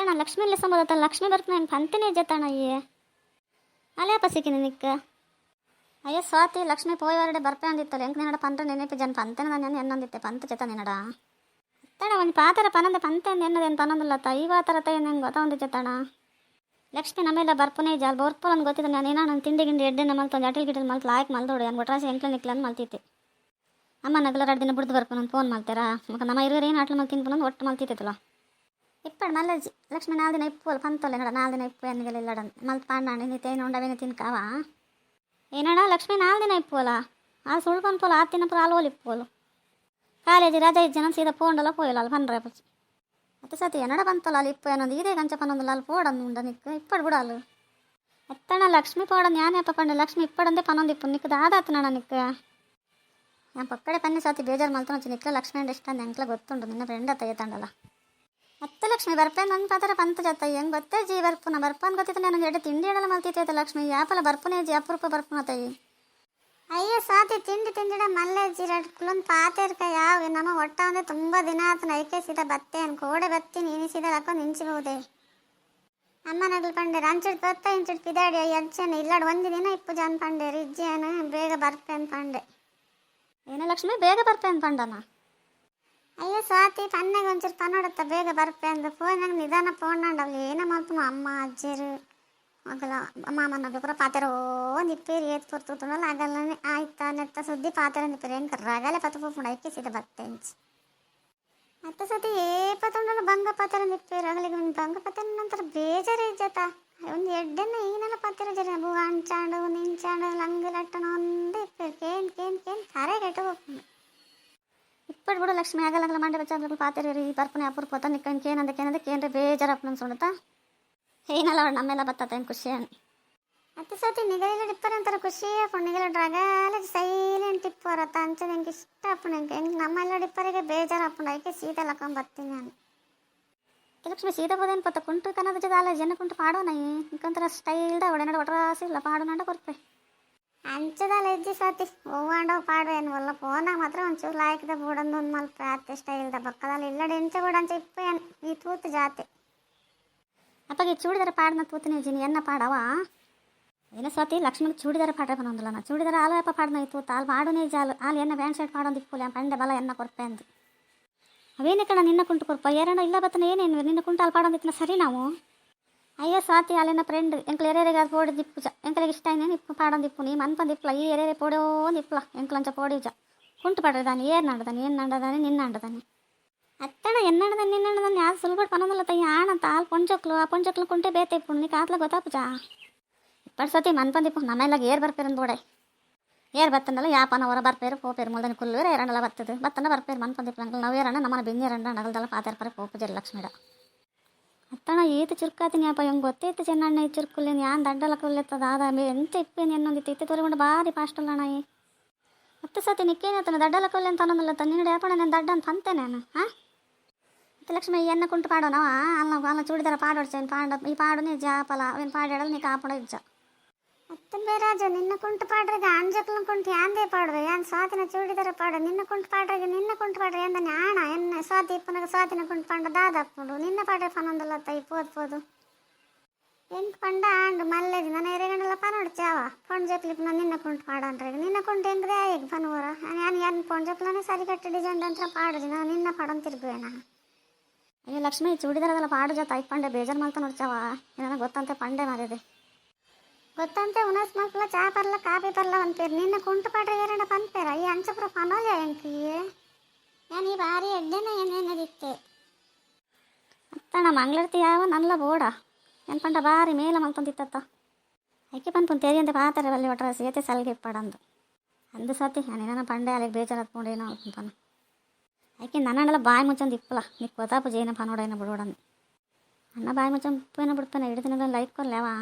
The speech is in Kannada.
ಅತ್ತಣ ಲಕ್ಷ್ಮಿ ಇಲ್ಲ ಸಂಬೋದತ್ತ ಲಕ್ಷ್ಮಿ ಬರ್ತಾನೆ ಏನು ಪಂತನೇ ಜತ್ತಣ ಅಯ್ಯೇ ಅಲ್ಲೇ ಪಸಿಕಿನಿ ನಿಕ್ಕ ಅಯ್ಯೋ ಸ್ವಾತಿ ಲಕ್ಷ್ಮಿ ಪೋಯವರಡೆ ಬರ್ಪೆ ಅಂದಿತ್ತಲ್ಲ ಎಂಕ್ ನಿನ್ನಡ ಪಂತ ನೆನಪಿ ಜನ ಪಂತನ ನಾನು ಎನ್ನೊಂದಿತ್ತೆ ಪಂತ ಜತ ನಿನ್ನಡ ಅತ್ತಣ ಒಂದು ಪಾತರ ಪನಂದ ಪಂತ ಎನ್ನದೇನು ಪನೊಂದಿಲ್ಲತ್ತ ಈಗ ಆ ಥರ ನಂಗೆ ಗೊತ್ತೊಂದು ಜತ್ತಣ ಲಕ್ಷ್ಮಿ ನಮ್ಮೆಲ್ಲ ಬರ್ಪನೇ ಜಾಲ್ ಬೋರ್ಪಲ್ ಒಂದು ಗೊತ್ತಿದ್ದ ನಾನು ನಾನು ತಿಂಡಿ ಗಿಂಡಿ ಎಡ್ಡೆ ಮಲ್ತು ಒಂದು ಅಟಲ್ ಗಿಡಲ್ ಮಲ್ತು ಲಾಯಕ್ ಮಲ್ದೋಡು ಏನು ಗೊಟ್ರಾಸಿ ಎಂಕ್ಲ ನಿಕ್ಲ ಮಲ್ತಿತ್ತೆ ಅಮ್ಮ ನಗಲ 2 ದಿನ ಬಿಡ್ದು ಬರ್ಪು ನಾನು ಫೋನ್ ಮಾಡ್ತಾರಾ ಮಗ ನಮ್ಮ ಇರೋರು ಏನು ಆಟ್ಲು ಮಲ್ತಿನ ಬಂದು ಒಟ್ಟು ಮಲ್ತಿತ್ತಲ್ಲ ಇಪ್ಪಡು ಮಲ್ಲಜ್ಜಿ ಲಕ್ಷ್ಮಿ 4 ದಿನ ಇಪ್ಪು ಅಲ್ಲ ಪಂತಲ್ಲ ನಡ 4 ದಿನ ಇಪ್ಪು ಎನ್ನಿಗೆಲ್ಲ ಮಲ್ತು ಪಾಂಡಾಣಿ ನೀ ತೇನು ಉಂಡವೇನೆ ತಿನ್ಕಾವ ಏನಡ ಲಕ್ಷ್ಮಿ 4 ದಿನ ಇಪ್ಪು ಅಲ್ಲ ಆ ಸುಳ್ಕೊಂಡು ಪೋಲು 6 ದಿನ ಪುರ ಅಲ್ವೋಲು ಇಪ್ಪೋಲು ಕಾಲೇಜ್ ರಜೆ ಜನ ಸೀದಾ ಪೋಂಡಲ್ಲ ಪೋಯಲ್ಲ ಅಲ್ಲಿ ಪಂಡ್ರೆ ಪಚ್ಚಿ ಮತ್ತೆ ಸತಿ ಏನಡ ಬಂತಲ್ಲ ಅಲ್ಲಿ ಇಪ್ಪು ಏನೊಂದು ಇದೇ ಕಂಚ ಪನ್ನೊಂದಿಲ್ಲ ಅಲ್ಲಿ ಪೋಡಂದು ಉಂಡ ನಿಕ್ಕು ಇಪ್ಪಡು ಬಿಡಲು ಎತ್ತಣ ಲಕ್ಷ್ಮಿ ಪೋಡಂದು ಯಾನೇ ಪಂಡೆ ಲಕ್ಷ್ಮಿ ಇಪ್ಪಡಂದೇ ಪನ್ನೊಂದು ಇಪ್ಪು ನಿಕ್ಕು ದಾದಾತನಣ ನಿಕ್ಕು ഞാൻ പക്കടെ പന്നെ സാത്തി ബേജാർ മലത്തണം വെച്ച് നിൽക്കുക ലക്ഷ്മിയുടെ ഇഷ്ടം ഞങ്ങൾക്ക് ಗೊತ್ತುಂಟು ನಿನ್ನ ಫ್ರೆಂಡ್ ಅತ್ತಯ್ಯತ್ತಂಡಲ್ಲ ಮತ್ತೆ ಲಕ್ಷ್ಮಿ ಬರ್ಪೇನು ನನ್ನ ಪಾತ್ರ ಪಂತ ಜತ್ತ ಹೆಂಗೆ ಗೊತ್ತೇ ಜಿ ಬರ್ಪುನ ಬರ್ಪನ್ ಗೊತ್ತಿತ್ತು ನನಗೆ ಎರಡು ತಿಂಡಿ ಹೇಳಲ್ಲ ಮಲ್ತಿತ್ತೈತೆ ಲಕ್ಷ್ಮಿ ಯಾಪಲ ಬರ್ಪುನೇ ಜಿ ಅಪರೂಪ ಬರ್ಪುನ ತಯ್ಯಿ ಅಯ್ಯೋ ಸ್ವಾತಿ ತಿಂಡಿಡ ಮಲ್ಲೆ ಜಿರಡ್ಕುಲೊಂದು ಪಾತೆರ್ಕ ಯಾವ ನಮ್ಮ ಒಟ್ಟ ಅಂದರೆ ತುಂಬ ದಿನ ಆತು ನೈಕೇಸಿದ ಬತ್ತೆ ಅನ್ ಕೋಡೆ ಬತ್ತಿ ನೀನಿಸಿದ ಹಾಕೊಂಡು ನಿಂಚಿಬಹುದೇ ಅಮ್ಮ ನಗಲು ಪಂಡೆ ರಂಚಿಡ್ ತೊತ್ತ ಇಂಚಿಡ್ ಪಿದಾಡಿ ಅಜ್ಜನ ಇಲ್ಲಾಡು 1 ದಿನ ಇಪ್ಪು ಜನ ಪಂಡೆ ರಿಜ್ಜೇನು ಬೇಗ ಬರ್ಪೇನು ಪಂಡೆ ಏನೇ ಲಕ್ಷ್ಮಿ ಬೇಗ ಬರ್ಪೆ ಅಂತ ಪಂಡನ ಅಯ್ಯೋ ಸ್ವಾತಿ ಪನ್ನೆಗೆ ಒಂಚೂರು ಪನ್ನೋಡತ್ತ ಬೇಗ ಬರ್ಪೆ ಅಂದ ಫೋನಾಗ ನಿಧಾನ ಫೋನ್ಡವ್ಲಿ ಏನೋ ಮಲ್ಪನು ಅಮ್ಮ ಅಜ್ಜಿರು ಮಗಲ ಮಾಮನಗ ಪುರ ಪಾತೆರ ನಿಪ್ಪೇರಿ ಏತ್ ಪುರ್ತುತ್ತಲ್ಲ ಆಗಲ್ಲನೆ ಆಯ್ತಾ ನೆತ್ತ ಸುದ್ದಿ ಪಾತೆರ ನಿಪ್ಪೇರಿ ಏನು ರಗಲೆ ಪತ್ತು ಪೂಪುಂಡ ಐಕಿಸಿದ ಬತ್ತೆ ಇಂಚಿ ಮತ್ತೆ ಸತಿ ಪತ್ತೊಂಡಲ್ಲ ಬಂಗ ಪಾತೆರ ನಿಪ್ಪೇರಿ ಅಗಲಿಗೆ ಬಂಗ ಪಾತೆರ ನಂತರ ಬೇಜಾರು ಇಜ್ಜತ ಒಂದು ಎಡ್ಡೆನ್ನ ಈನೆಲ್ಲ ಪಾತೆರ ಜರ ಬೂ ಅಂಚಾಂಡು ನಿಂಚಾಂಡು ಲಂಗಿಲಟ್ಟಣ ಒಂದೇ ಇಪ್ಪೇರಿ ಕೇನ್ ಕರೆ ಕೆಟ್ಟು ಹೋಗ್ಕೊಂಡು ಇಪ್ಪಡು ಬಿಡು ಲಕ್ಷ್ಮಿ ಆಗಲ್ಲ ಮಂಡೆ ಬಚ್ಚಾದ್ರು ಪಾತೆರ ರೀ ಬರ್ಪನೆ ಅಪೂರ್ಪತ ನಿಕ್ಕಂಡು ಕೇನಂದ್ರೆ ಬೇಜಾರಪ್ಪ ಅನ್ಸ್ಕೊಂಡತ ಏನಲ್ಲ ಅವಳು ನಮ್ಮೆಲ್ಲ ಬತ್ತತ ಏನು ಖುಷಿ ಅನ್ ಮತ್ತೆ ಸತಿ ನಿಗಲಿಲ್ಲ ಡಿಪ್ಪರ್ ಅಂತಾರೆ ಖುಷಿ ಅಪ್ಪ ನಿಗಲ ಡ್ರಗಾಲ ಸೈಲೆಂಟ್ ಇಪ್ಪರತ್ತ ಅಂಚೆ ನಂಗೆ ಇಷ್ಟ ಅಪ್ಪ ನಂಗೆ ಹೆಂಗೆ ನಮ್ಮೆಲ್ಲ ಡಿಪ್ಪರಿಗೆ ಬೇಜಾರು ಅಪ್ಪ ಐಕೆ ಸೀದಾ ಲಕ್ಕೊಂಡ್ ಬರ್ತೀನಿ ನಾನು ಲಕ್ಷ್ಮಿ ಸೀದಾ ಬೋದೇನು ಪತ್ತ ಕುಂಟು ಕನ್ನದ ಜೊತೆ ಅಲ್ಲ ಜನ ಕುಂಟು ಪಾಡೋಣ ಇಂಕೊಂತರ ಸ್ಟೈಲ್ದ ಒಡನಾಡ ಒಟ್ರಾಸಿಲ್ಲ ಪಾಡು ನಾಡ ಕೊರ್ಪೆ ಅಂಚದಲ್ಲ ಇಜ್ಜಿ ಸ್ವಾತಿ ಹೂವಾಂಡವ್ ಪಾಡು ಏನು ಒಲ್ಲ ಫೋನಾಗ ಮಾತ್ರ ಒಂಚೂರು ಲಾಯ್ಕದ ಬೂಡಂದು ಒಂದು ಮಲ್ಪೆ ಅತ್ತೆ ಸ್ಟೈಲ್ದ ಬಕ್ಕದಲ್ಲಿ ಇಲ್ಲಡೆ ಎಂಚೆ ಬೂಡ ಅಂಚೆ ಇಪ್ಪ ಏನು ಈ ತೂತು ಜಾತೆ ಅಪ್ಪಗೆ ಚೂಡಿದಾರ ಪಾಡನ ತೂತಿನಿ ಜಿನಿ ಎನ್ನ ಪಾಡವ ಏನ ಸ್ವಾತಿ ಲಕ್ಷ್ಮಿಗೆ ಚೂಡಿದಾರ ಪಾಡ್ರೆ ಬಂದೊಂದಿಲ್ಲ ನಾ ಚೂಡಿದಾರ ಆಲು ಅಪ್ಪ ಪಾಡ್ನ ತೂತ ಅಲ್ಲಿ ಪಾಡುನೇ ಜಾಲು ಅಲ್ಲಿ ಎನ್ನ ಬ್ಯಾಂಡ್ ಶರ್ಟ್ ಪಾಡೊಂದು ಇಪ್ಪುಲಿ ಪಂಡೆ ಬಲ ಎನ್ನ ಕೊರ್ಪೆ ಅಂದು ಅವೇನೇ ಕಣ ನಿನ್ನ ಕುಂಟು ಕೊರ್ಪ ಎರಡ ಇಲ್ಲ ಬತ್ತನ ಏನೇನು ನಿನ್ನ ಕುಂಟು ಅಲ್ಲಿ ಪಾಡೊಂದಿತ್ತನ ಸರಿ ನಾವು ಅಯ್ಯೋ ಸ್ವಾತಿ ಅಲ್ಲಿನ ಫ್ರೆಂಡ್ ಎಂಕ್ಲು ಎರೇರಿಗೆ ಅದು ಪೋಡಿ ದಿಪ್ಪುಜ ಎಂಕ್ಲಿಗೆ ಇಷ್ಟ ಇನ್ನೇನು ಇಪ್ಪು ಪಾಡೊಂದು ಇಪ್ಪು ನೀ ಮನ್ಪಂದು ಇಪ್ಪಲ ಈ ಎರೇರೆ ಪೋಡೋಂದು ಇಪ್ಪಲ ಎಂಕ್ಲಂಚ ಪೋಡಿಜ ಕುಂಟು ಪಾಡ್ರೆ ದಾನಿ ಏನು ನಂಡದಾನೆ ನಿನ್ನ ಅಂಡದಾನೆ ಅತ್ತಣ ಎನ್ನಡದಾನೆ ನಿನ್ನಡದಾನೆ ಯಾರು ಸುಲ್ಬಡ್ ಪನೊಂದಲ್ಲ ತಯ್ಯ ಆಣಂತ ಅಲ್ಲಿ ಪೊಂಚಕ್ಲು ಆ ಪೊಂಚಕ್ಲು ಕುಂಟೆ ಬೇತೆ ಇಪ್ಪು ನೀ ಕಾತ್ಲ ಗೊತ್ತಾಪುಜ ಇಪ್ಪಡು ಸತಿ ಮನ್ಪಂದು ಇಪ್ಪು ನಮ್ಮೆಲ್ಲಾಗ ಏರ್ ಬರ್ಪೇರಂದು ಬೋಡೆ ಏರ್ ಬತ್ತಂದಲ್ಲ ಯಾಪನ ಹೊರ ಬರ್ಪೇರು ಪೋಪೇರು ಮುಲ್ದನೆ ಕುಲ್ಲೂರು ಎರಡಲ್ಲ ಬರ್ತದೆ ಬತ್ತನ ಬರ್ಪೇರು ಮನ್ಪಂದು ಇಪ್ಪು ನಂಗೆ ನಾವು ಏರಣ್ಣ ನಮ್ಮನ ಬೆಂಗೇರಂಡ ನಗಲ್ದಲ್ಲ ಪಾತೆರ್ ಪರೆ ಪೋಪುಜರಿ ಲಕ್ಷ್ಮಿಡ ಅತ್ತಣ ಈತ ಚುರ್ಕಾತೀನಿ ಅಪ್ಪ ಹೆಂಗೆ ಗೊತ್ತೈತೆ ಚೆನ್ನಣ್ಣ ಈ ಚುರ್ಕುಲ್ಲೇನು ಯಾನ್ ದಡ್ಡಲ್ಲ ಕುಲ್ಲೆತ್ತದ ಆದ ಎಂತ ಇಪ್ಪೇನು ಎನ್ನೊಂದಿತ್ತು ಇತ್ತೆ ತೋರಿಕೊಂಡು ಭಾರಿ ಪಾಸ್ಟಲ್ಲಣ್ಣ ಮತ್ತೆ ಸತಿ ನಿಕ್ಕೇನತ್ತನ ದಡ್ಡಲ್ಲ ಕೊಲ್ಲೆ ಅಂತ ಅನ್ನೋದಲ್ಲ ತನ್ನ ಯಾಪಣ ನಾನು ದಡ್ಡ ಅಂತ ಅಂತೆ ನಾನು ಹಾಂ ಮತ್ತೆ ಲಕ್ಷ್ಮಿ ಎನ್ನ ಕುಂಟು ಪಾಡೋನವ ಅಲ್ಲ ಚೂಡಿದಾರ ಪಾಡೋಡ್ಸೇನು ಪಾಡ ಈ ಪಾಡುನೇ ಜಾಪಲ ಅವೇನು ಪಾಡಾಡಲ್ಲ ನೀ ಕಾಪಡ ಇಜ್ಜ ಮತ್ತೆ ಬೇರಾಜ ನಿನ್ನ ಕುಂಟು ಪಾಡ್ರಿಗೆ ಅಂಜಕ್ಲ ಕುಂಟು ಯಾಂದೇ ಪಾಡುವೆ ಯಾನ್ ಸ್ವಾತಿನ ಚೂಡಿದಾರ ಪಾಡ ನಿನ್ನ ಕುಂಟು ಪಾಡ್ರಿಗೆ ನಿನ್ನ ಕುಂಟು ಪಾಡ್ರೆ ಎಂದ ನ್ಯಾಣ ಎನ್ನ ಸ್ವಾತಿ ಇಪ್ಪನಾಗ ಸ್ವಾತಿನ ಕುಂಟು ಪಾಂಡ ದಾದಪ್ಪುಡು ನಿನ್ನ ಪಾಡ್ರೆ ಪನೊಂದಲ್ಲ ತೈ ಪೋದು ಎಂಟು ಪಂಡ ಆಂಡು ಮಲ್ಲೆದಿ ನನ್ನ ಎರೆಗಂಡಲ್ಲ ಪನೋಡ್ಚಾವ ಪೊಂಜಕ್ಲಿಪ್ ನಿನ್ನ ಕುಂಟು ಪಾಡಂಡ್ರೆ ನಿನ್ನ ಕುಂಟು ಹೆಂಗ್ರೆ ಈಗ ಪನೂರ ನಾನು ಯಾರು ಪೊಂಜಕ್ಲನೇ ಸರಿ ಕಟ್ಟಿ ಡಿಸೈನ್ ಅಂತ ಪಾಡ್ರಿ ನಾನು ನಿನ್ನ ಪಾಡೊಂದು ತಿರ್ಗುವೇನ ಅಯ್ಯೋ ಲಕ್ಷ್ಮಿ ಚೂಡಿದಾರದಲ್ಲ ಪಾಡು ಜೊತೆ ಐಪಂಡೆ ಬೇಜಾರು ಮಲ್ತ ನೋಡ್ಚಾವ ನನಗೆ ಗೊತ್ತಂತೆ ಪಂಡೆ ಮಾರಿದೆ ಗೊತ್ತಂತೆ ಉನಸ್ ಮಲ್ಪಲ ಚಾ ಪರ್ಲ ಕಾಫಿ ಪರ್ಲ ಅಂತೀರಿ ನಿನ್ನ ಕುಂಟು ಪಾಡ್ರೆ ಎರಡ ಪಂಪೇರ ಈ ಅಂಚಪುರ ಪನೋಲೆ ಎಂಕಿ ನಾನು ಈ ಭಾರಿ ಎಡ್ಡೆನ ಏನೇನದಿತ್ತೆ ಅತ್ತಣ ಮಂಗಳೂರ್ತಿ ಯಾವ ನಲ್ಲ ಬೋಡ ಏನು ಪಂಡ ಭಾರಿ ಮೇಲ ಮಲ್ತಂದಿತ್ತ ಐಕೆ ಪನ್ಪುನ್ ತೆರಿಯಂತೆ ಪಾತಾರೆ ಅಲ್ಲಿ ಒಟ್ರ ಸೇತೆ ಸಲ್ಗೆ ಪಡಂದು ಅಂದು ಸತಿ ನಾನು ಪಂಡೆ ಅಲ್ಲಿಗೆ ಬೇಜಾರು ಹತ್ಕೊಂಡೇನೋ ಅಲ್ಪನ ಐಕೆ ನನ್ನಲ್ಲ ಬಾಯಿ ಮುಚ್ಚಂದು ಇಪ್ಪಲ ನೀನು ಗೊತ್ತಾಪು ಜೇನ ಪನೋಡೇನ ಬಿಡೋಡಂದು ಅನ್ನ ಬಾಯಿ ಮುಚ್ಚಂದು ಉಪ್ಪೇನ ಬಿಡ್ಪೇನೆ 2 ದಿನದಲ್ಲಿ ಲೈಟ್ ಕೊಲ್ಲೇವಾ